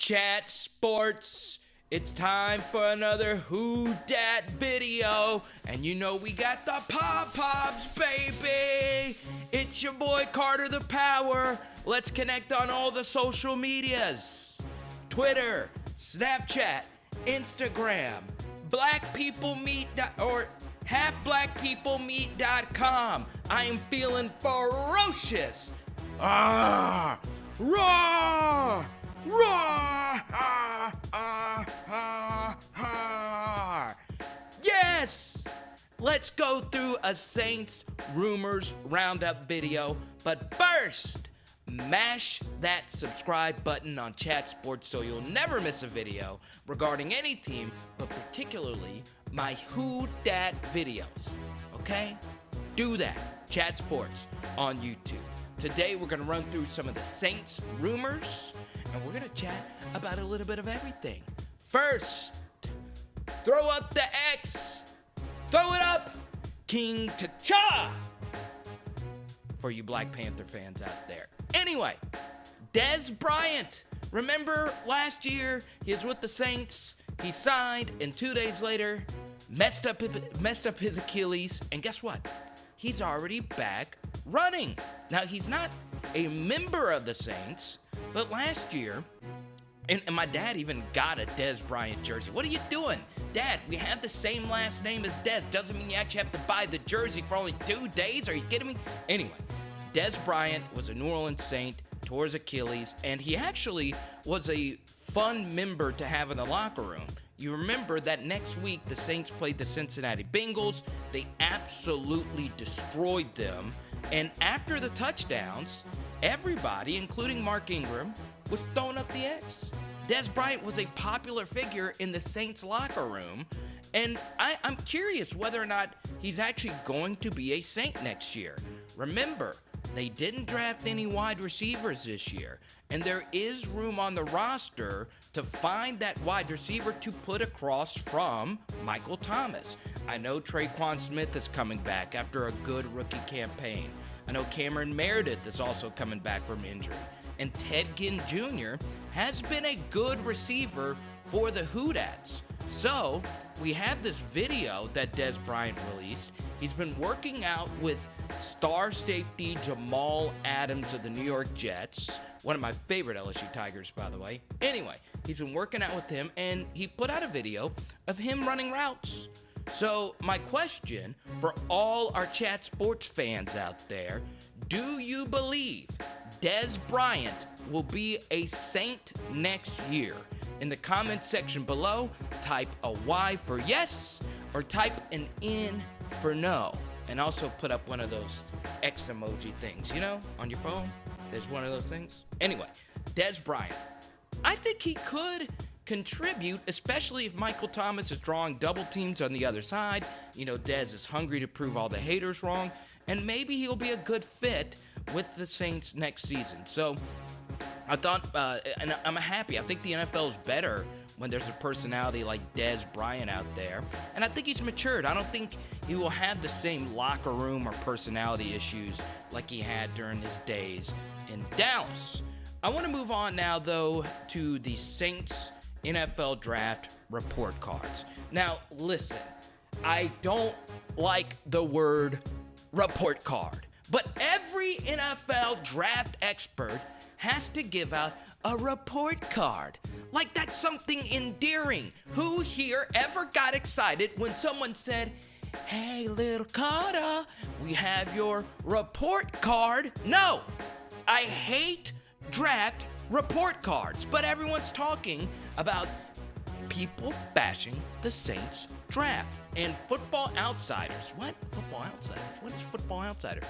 Chat Sports. It's time for another Who Dat video. And you know we got the pop-pops, baby. It's your boy Carter the Power. Let's connect on all the social medias. Twitter, Snapchat, Instagram, halfblackpeoplemeet.com. I am feeling ferocious. Raw! Raw! Yes! Let's go through a Saints Rumors Roundup video, but first, mash that subscribe button on Chat Sports so you'll never miss a video regarding any team, but particularly my Who Dat videos, okay? Do that, Chat Sports on YouTube. Today we're going to run through some of the Saints rumors, and we're going to chat about a little bit of everything. First, throw up the X. Throw it up, King T'Challa, for you Black Panther fans out there. Anyway, Dez Bryant. Remember last year he was with the Saints. He signed, and 2 days later messed up his Achilles, and guess what? He's already back running. Now, he's not a member of the Saints, but last year, and my dad even got a Dez Bryant jersey. What are you doing? Dad, we have the same last name as Dez. Doesn't mean you actually have to buy the jersey for only 2 days. Are you kidding me? Anyway, Dez Bryant was a New Orleans Saint, tore his Achilles, and he actually was a fun member to have in the locker room. You remember that next week the Saints played the Cincinnati Bengals. They absolutely destroyed them. And after the touchdowns, everybody, including Mark Ingram, was throwing up the X. Dez Bryant was a popular figure in the Saints locker room. And I'm curious whether or not he's actually going to be a Saint next year. Remember, they didn't draft any wide receivers this year, and there is room on the roster to find that wide receiver to put across from Michael Thomas. I know Traquan Smith is coming back after a good rookie campaign. I know Cameron Meredith is also coming back from injury. And Ted Ginn Jr. has been a good receiver for the Hoodats. So, we have this video that Dez Bryant released. He's been working out with star safety Jamal Adams of the New York Jets, one of my favorite LSU Tigers, by the way. Anyway, he's been working out with him, and he put out a video of him running routes. So, my question for all our Chat Sports fans out there, do you believe Dez Bryant will be a Saint next year? In the comment section below, type a Y for yes or type an N for no. And also put up one of those X emoji things, you know, on your phone. There's one of those things. Anyway, Dez Bryant. I think he could contribute, especially if Michael Thomas is drawing double teams on the other side. You know, Dez is hungry to prove all the haters wrong, and maybe he'll be a good fit with the Saints next season. So I thought, and I'm happy. I think the NFL is better when there's a personality like Dez Bryant out there, and I think he's matured. I don't think he will have the same locker room or personality issues like he had during his days in Dallas. I want to move on now, though, to the Saints NFL Draft report cards. Now, listen, I don't like the word report card, but every NFL draft expert has to give out a report card. Like that's something endearing. Who here ever got excited when someone said, "Hey, little Carter, we have your report card"? No, I hate draft report cards, but everyone's talking about people bashing the Saints draft. And Football Outsiders, what? Football Outsiders? What is Football Outsiders?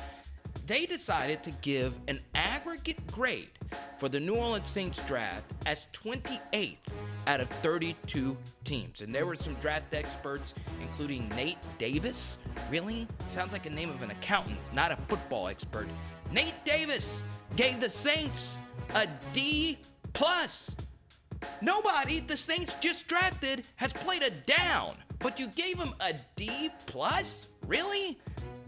They decided to give an aggregate grade for the New Orleans Saints draft as 28th out of 32 teams. And there were some draft experts, including Nate Davis. Really? Sounds like a name of an accountant, not a football expert. Nate Davis gave the Saints a D+. Nobody the Saints just drafted has played a down, but you gave them a D+? Really?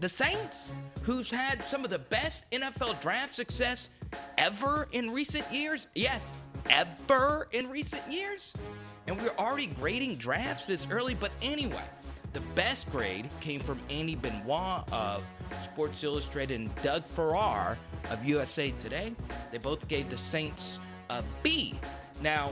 The Saints, who's had some of the best NFL draft success ever in recent years? Yes, ever in recent years. And we're already grading drafts this early. But anyway, the best grade came from Andy Benoit of Sports Illustrated and Doug Farrar of USA Today. They both gave the Saints a B. Now,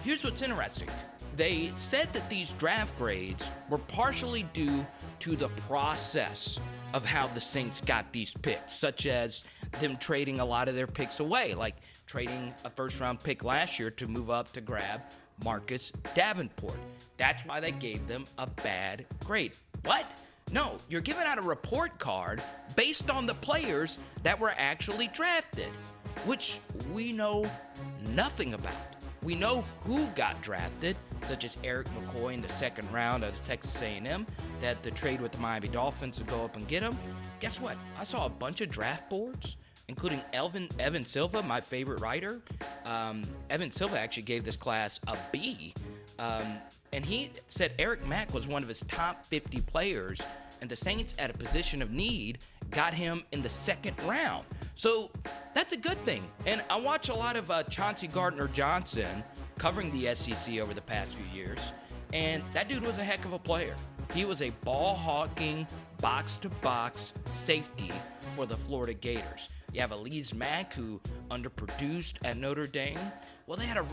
here's what's interesting. They said that these draft grades were partially due to the process of how the Saints got these picks, such as them trading a lot of their picks away, like trading a first-round pick last year to move up to grab Marcus Davenport. That's why they gave them a bad grade. What? No, you're giving out a report card based on the players that were actually drafted, which we know nothing about. We know who got drafted, such as ERIK McCoy in the second round of the Texas A&M. They had to trade with the Miami Dolphins to go up and get him. Guess what? I saw a bunch of draft boards, including Evan Silva, my favorite writer. Evan Silva actually gave this class a B. And he said Eric Mack was one of his top 50 players, and the Saints, at a position of need, got him in the second round. So that's a good thing. And I watch a lot of Chauncey Gardner-Johnson covering the SEC over the past few years, and that dude was a heck of a player. He was a ball-hawking, box-to-box safety for the Florida Gators. You have Achilles Mack, who underproduced at Notre Dame. Well, they had a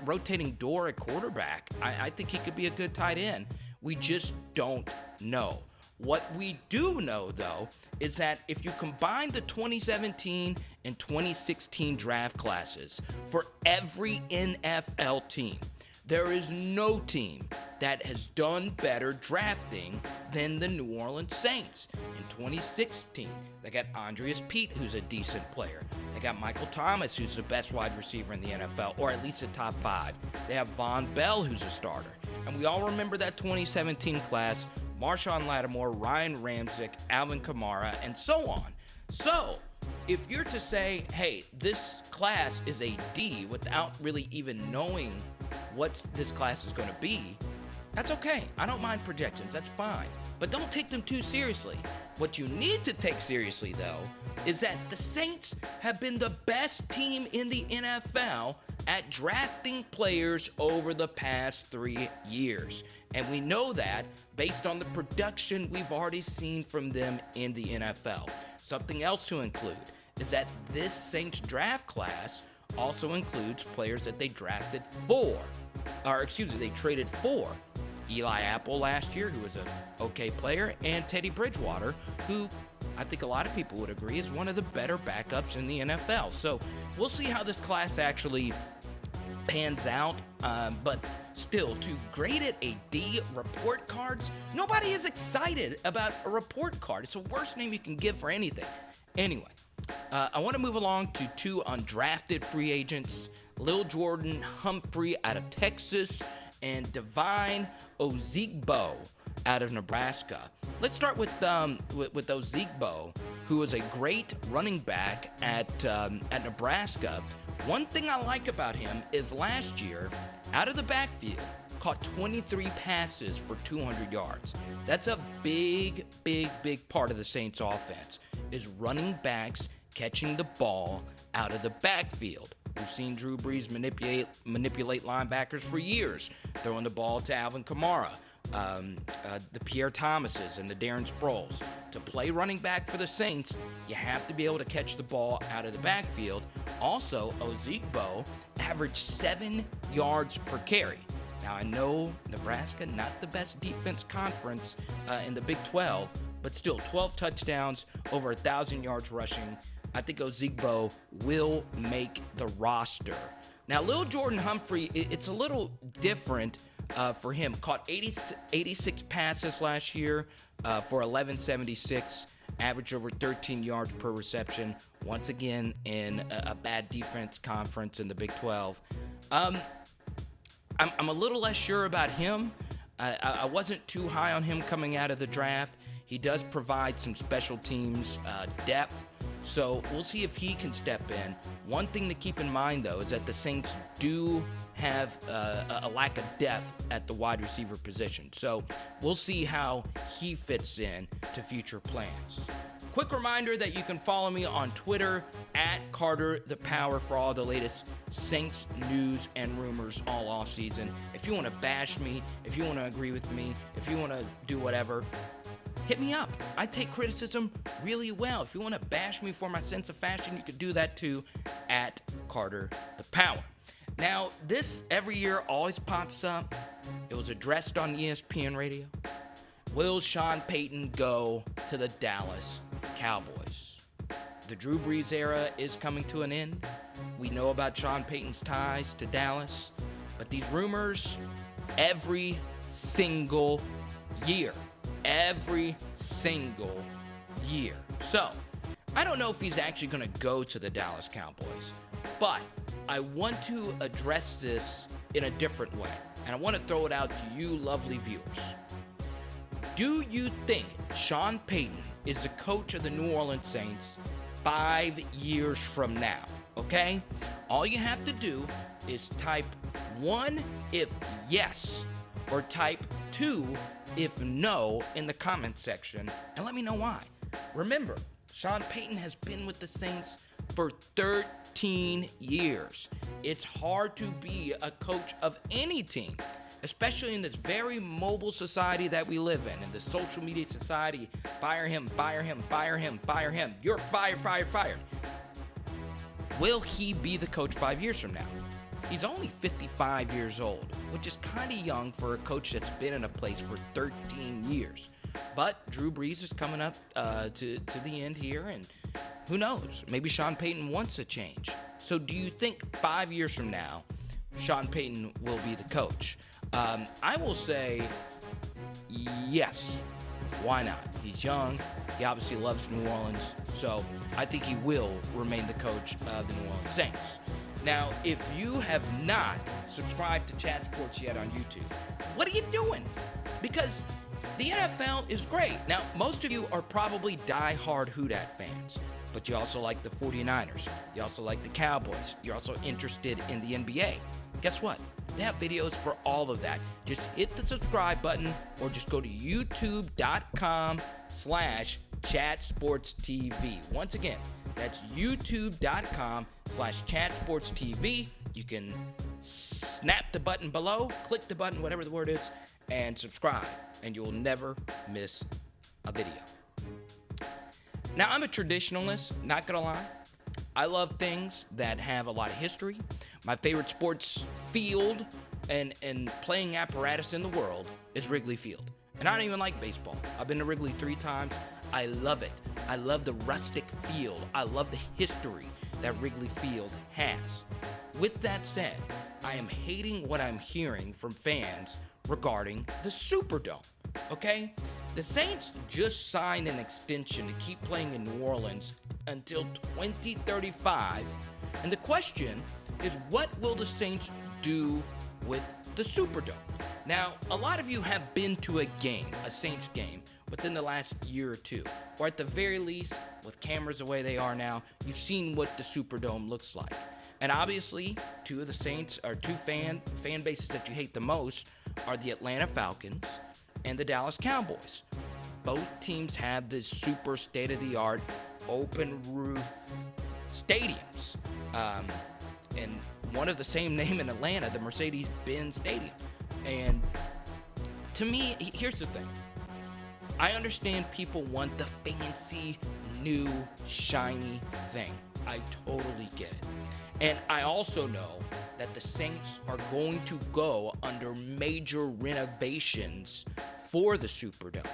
rotating door at quarterback. I think he could be a good tight end. We just don't know. What we do know, though, is that if you combine the 2017 and 2016 draft classes for every NFL team, there is no team that has done better drafting than the New Orleans Saints. In 2016, they got Andreas Pete, who's a decent player. They got Michael Thomas, who's the best wide receiver in the NFL, or at least a top 5. They have Von Bell, who's a starter. And we all remember that 2017 class: Marshawn Lattimore, Ryan Ramczyk, Alvin Kamara, and so on. So, if you're to say, hey, this class is a D without really even knowing what this class is going to be, that's okay. I don't mind projections. That's fine. But don't take them too seriously. What you need to take seriously, though, is that the Saints have been the best team in the NFL at drafting players over the past 3 years. And we know that based on the production we've already seen from them in the NFL. Something else to include is that this Saints draft class also includes players that they traded for. Eli Apple last year, who was an okay player, and Teddy Bridgewater, who I think a lot of people would agree is one of the better backups in the NFL. So we'll see how this class actually pans out, but still, to grade it a D, report cards, nobody is excited about a report card. It's the worst name you can give for anything. Anyway, I want to move along to 2 undrafted free agents: Lil Jordan Humphrey out of Texas and DEVINE OZIGBO out of Nebraska. Let's start with OZIGBO, who was a great running back at Nebraska. One thing I like about him is last year, out of the backfield, caught 23 passes for 200 yards. That's a big part of the Saints offense, is running backs catching the ball out of the backfield. We've seen Drew Brees manipulate linebackers for years, throwing the ball to Alvin Kamara, the Pierre Thomases, and the Darren Sproles. To play running back for the Saints, you have to be able to catch the ball out of the backfield. Also, OZIGBO averaged 7 yards per carry. Now, I know Nebraska, not the best defense conference in the Big 12, but still 12 touchdowns, over 1,000 yards rushing. I think OZIGBO will make the roster. Now, Lil Jordan Humphrey, it's a little different for him. Caught 86 passes last year for 1176, average over 13 yards per reception. Once again, in a bad defense conference in the Big 12. I'm a little less sure about him. I wasn't too high on him coming out of the draft. He does provide some special teams depth, so we'll see if he can step in. One thing to keep in mind, though, is that the Saints do have a lack of depth at the wide receiver position, so we'll see how he fits in to future plans. Quick reminder that you can follow me on Twitter at Carter the Power for all the latest Saints news and rumors all offseason. If you want to bash me, if you want to agree with me, if you want to do whatever, hit me up. I take criticism really well. If you want to bash me for my sense of fashion, you could do that too at Carter the Power. Now, this every year always pops up. It was addressed on ESPN radio. Will Sean Payton go to the Dallas Cowboys? The Drew Brees era is coming to an end. We know about Sean Payton's ties to Dallas, but these rumors every single year. So, I don't know if he's actually going to go to the Dallas Cowboys, but I want to address this in a different way, and I want to throw it out to you lovely viewers. Do you think Sean Payton is the coach of the New Orleans Saints 5 years from now? Okay? All you have to do is type 1 if yes, or type 2 if no in the comment section, and let me know why. Remember, Sean Payton has been with the Saints for 13 years. It's hard to be a coach of any team, especially in this very mobile society that we live in the social media society. Fire him, fire him, fire him, fire him. You're fired, fired, fired. Will he be the coach 5 years from now? He's only 55 years old, which is kind of young for a coach that's been in a place for 13 years. But Drew Brees is coming up to the end here, and who knows? Maybe Sean Payton wants a change. So do you think 5 years from now, Sean Payton will be the coach? I will say yes. Why not? He's young. He obviously loves New Orleans. So I think he will remain the coach of the New Orleans Saints. Now, if you have not subscribed to Chat Sports yet on YouTube, what are you doing? Because the NFL is great. Now, most of you are probably die-hard Who Dat fans, but you also like the 49ers. You also like the Cowboys. You're also interested in the NBA. Guess what? They have videos for all of that. Just hit the subscribe button or just go to youtube.com/chatsportstv. Once again, that's youtube.com/chatsportstv. You can snap the button below, click the button, whatever the word is, and subscribe, and you will never miss a video. Now, I'm a traditionalist, not gonna lie. I love things that have a lot of history. My favorite sports field and playing apparatus in the world is Wrigley Field. And I don't even like baseball. I've been to Wrigley 3 times. I love it. I love the rustic field. I love the history that Wrigley Field has. With that said, I am hating what I'm hearing from fans regarding the Superdome, okay? The Saints just signed an extension to keep playing in New Orleans until 2035. And the question is, what will the Saints do with the Superdome? Now, a lot of you have been to a game, a Saints game, within the last year or two. Or at the very least, with cameras the way they are now, you've seen what the Superdome looks like. And obviously, two of the Saints, or two fan bases that you hate the most, are the Atlanta Falcons and the Dallas Cowboys. Both teams have this super state-of-the-art open roof stadiums. And one of the same name in Atlanta, the Mercedes-Benz Stadium. And to me, here's the thing. I understand people want the fancy, new, shiny thing. I totally get it. And I also know that the Saints are going to go under major renovations for the Superdome.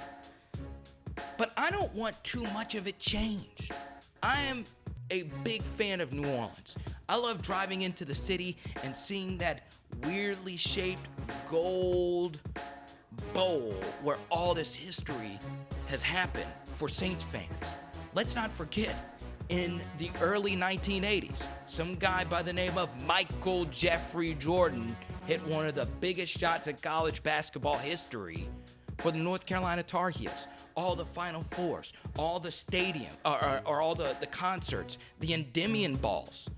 But I don't want too much of it changed. I am a big fan of New Orleans. I love driving into the city and seeing that weirdly shaped gold bowl where all this history has happened for Saints fans. Let's not forget, in the early 1980s, some guy by the name of Michael Jeffrey Jordan hit one of the biggest shots in college basketball history for the North Carolina Tar Heels. All the Final Fours, all the stadium, or all the concerts, the Endymion balls,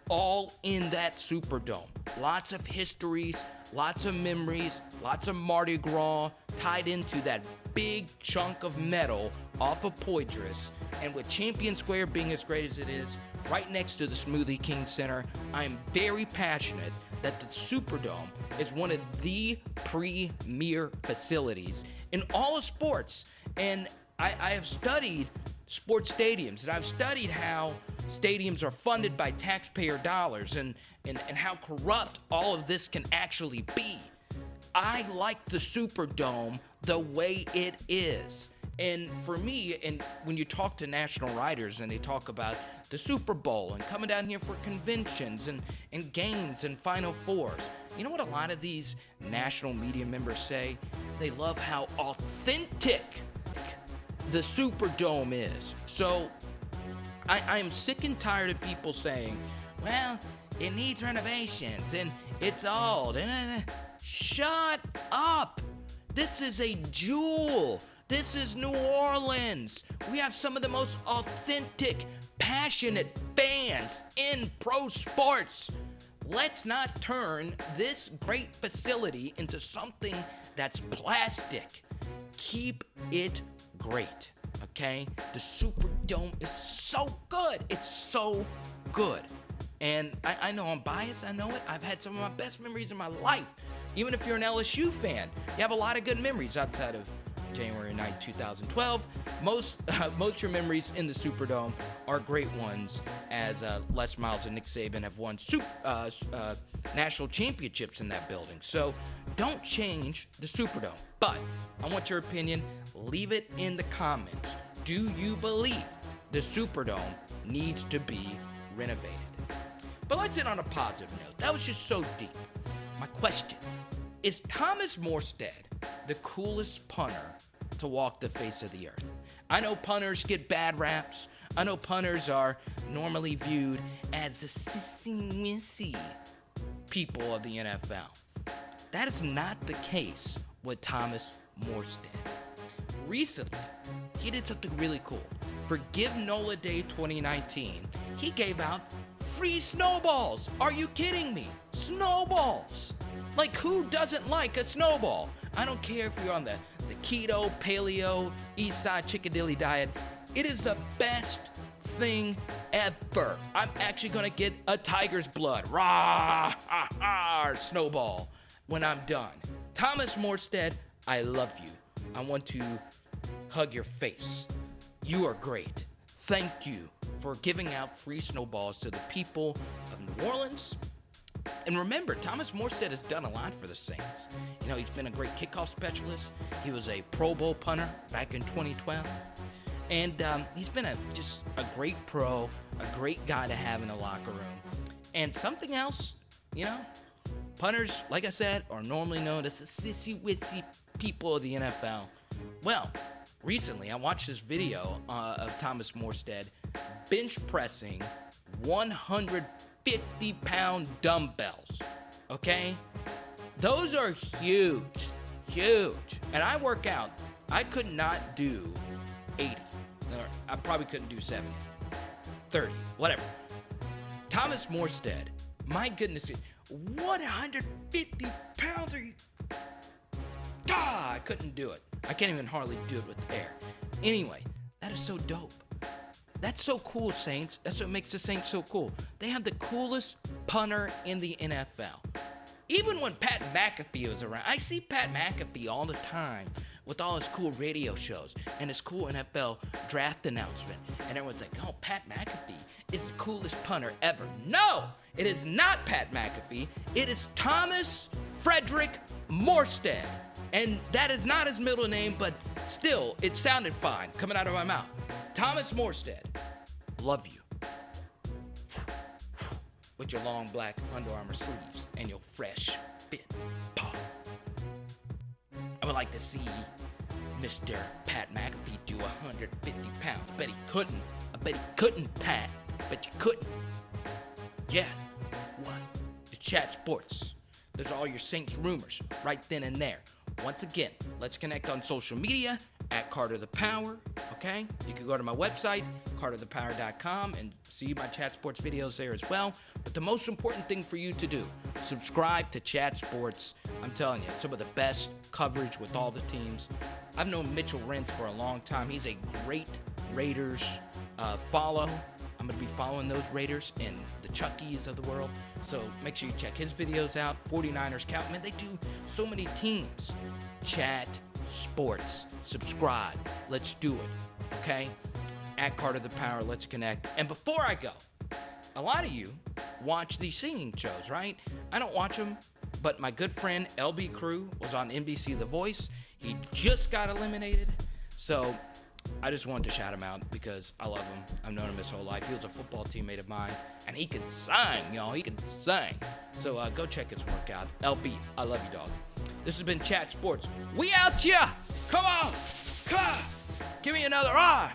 all in that Superdome. Lots of histories, lots of memories, lots of Mardi Gras tied into that big chunk of metal off of Poitras, and with Champion Square being as great as it is, right next to the Smoothie King Center, I'm very passionate that the Superdome is one of the premier facilities in all of sports. And I have studied sports stadiums, and I've studied how stadiums are funded by taxpayer dollars and how corrupt all of this can actually be. I like the Superdome the way it is. And for me, and when you talk to national writers and they talk about the Super Bowl and coming down here for conventions and games and Final Fours, you know what a lot of these national media members say? They love how authentic the Superdome is. So I am sick and tired of people saying, well, it needs renovations and it's old. Shut up. This is a jewel. This is New Orleans. We have some of the most authentic, passionate fans in pro sports. Let's not turn this great facility into something that's plastic. Keep it great, okay? The Superdome is so good. It's so good. And I know I'm biased. I know it. I've had some of my best memories in my life. Even if you're an LSU fan, you have a lot of good memories outside of January 9, 2012. Most of your memories in the Superdome are great ones, as Les Miles and Nick Saban have won national championships in that building. So don't change the Superdome. But I want your opinion. Leave it in the comments. Do you believe the Superdome needs to be renovated? But let's end on a positive note. That was just so deep. My question, is Thomas Morstead the coolest punter to walk the face of the earth? I know punters get bad raps. I know punters are normally viewed as the sissy-wissy people of the NFL. That is not the case with Thomas Morstead. Recently, he did something really cool. For Give NOLA Day 2019, he gave out free snowballs. Are you kidding me? Snowballs. Like, who doesn't like a snowball? I don't care if you're on the keto, paleo, east side chickadilly diet. It is the best thing ever. I'm actually gonna get a tiger's blood, rah, ha, ha, snowball, when I'm done. Thomas Morstead, I love you. I want to hug your face. You are great. Thank you for giving out free snowballs to the people of New Orleans. And remember, Thomas Morstead has done a lot for the Saints. You know, he's been a great kickoff specialist. He was a Pro Bowl punter back in 2012. And he's been just a great pro, a great guy to have in the locker room. And something else, you know, punters, like I said, are normally known as the sissy-wissy people of the NFL. Well, recently I watched this video of Thomas Morstead bench pressing 150-pound dumbbells, okay? Those are huge, huge. And I work out. I could not do 80. Or I probably couldn't do 70, 30, whatever. Thomas Morstead, my goodness, 150 pounds? Are you? God, I couldn't do it. I can't even hardly do it with air. Anyway, that is so dope. That's so cool, Saints. That's what makes the Saints so cool. They have the coolest punter in the NFL. Even when Pat McAfee was around, I see Pat McAfee all the time with all his cool radio shows and his cool NFL draft announcement. And everyone's like, oh, Pat McAfee is the coolest punter ever. No, it is not Pat McAfee. It is Thomas Frederick Morstead. And that is not his middle name, but still, it sounded fine coming out of my mouth. Thomas Morstead, love you. With your long black Under Armour sleeves and your fresh fit paw. I would like to see Mr. Pat McAfee do 150 pounds. I bet he couldn't, Pat. Bet you couldn't. Yeah, what? It's Chat Sports. There's all your Saints rumors right then and there. Once again, let's connect on social media at Carter the Power, okay? You can go to my website, carterthepower.com, and see my Chat Sports videos there as well. But the most important thing for you to do, subscribe to Chat Sports. I'm telling you, some of the best coverage with all the teams. I've known Mitchell Rentz for a long time. He's a great Raiders follow. I'm going to be following those Raiders and the Chuckies of the world. So make sure you check his videos out. 49ers Count. Man, they do so many teams. Chat Sports. Subscribe. Let's do it. Okay? At Carter the Power. Let's connect. And before I go, a lot of you watch these singing shows, right? I don't watch them, but my good friend LB Crew was on NBC The Voice. He just got eliminated. So I just wanted to shout him out because I love him. I've known him his whole life. He was a football teammate of mine, and he can sing, y'all. He can sing. So go check his work out. LB, I love you, dog. This has been Chat Sports. We out here. Come on. Come on. Give me another R.